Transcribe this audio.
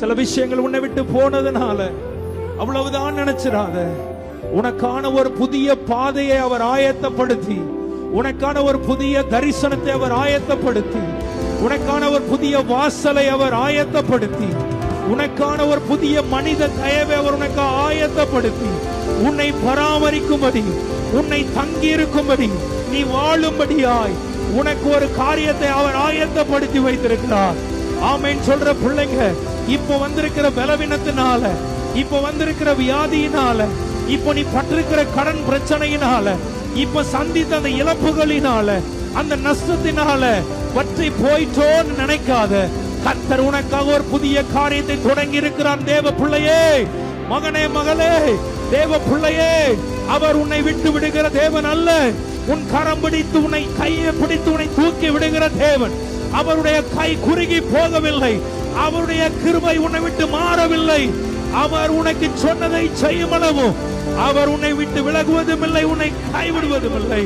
சில விஷயங்கள் உன்னை விட்டு போனதுனால அவ்வளவுதான் நினைச்சிடாத. உனக்கான ஒரு புதிய பாதையை அவர் ஆயத்தப்படுத்தி, உனக்கான ஒரு புதிய தரிசனத்தை அவர் ஆயத்தப்படுத்தி, உனக்கான ஒரு புதிய வாசலை அவர் ஆயத்தப்படுத்தி, உனக்கான ஒரு புதிய மனித தயவை அவர் உனக்கு ஆயத்தப்படுத்தி, உன்னை பராமரிக்கும்படி, உன்னை தங்கி இருக்கும்படி, நீ வாழும்படியாய் உனக்கு ஒரு காரியத்தை அவர் ஆயத்தப்படுத்தி வைத்திருக்கிறார். ஆமென் சொல்ற பிள்ளைங்க, இப்ப வந்திருக்கிற பலவீனத்தினால, இப்ப வந்திருக்கிற வியாதியினால, இப்ப நீ பட்டிருக்கிற கடன் பிரச்சனையினால, இப்ப சந்தித்த அந்த இழப்புகளினால, அந்த நஷ்டத்தினால வற்றி போயிட்டோன்னு நினைக்காத. கர்த்தர் உனக்காக ஒரு புதிய காரியத்தை தொடங்கி இருக்கிறார். தேவ பிள்ளையே, மகனே, மகளே, தேவ பிள்ளையே, அவர் உன்னை விட்டு விடுகிற தேவன் அல்ல. உன் கரம் பிடித்து, உன்னை கையை பிடித்து உன்னை தூக்கி விடுகிற தேவன். அவருடைய கை குறுகி போகவில்லை. அவருடைய கிருபை உன்னை விட்டு மாறவில்லை. அவர் உனக்கு சொன்னதை செய்யும் அளவும் அவர் உன்னை விட்டு விலகுவதும் இல்லை, உன்னை கைவிடுவதும் இல்லை.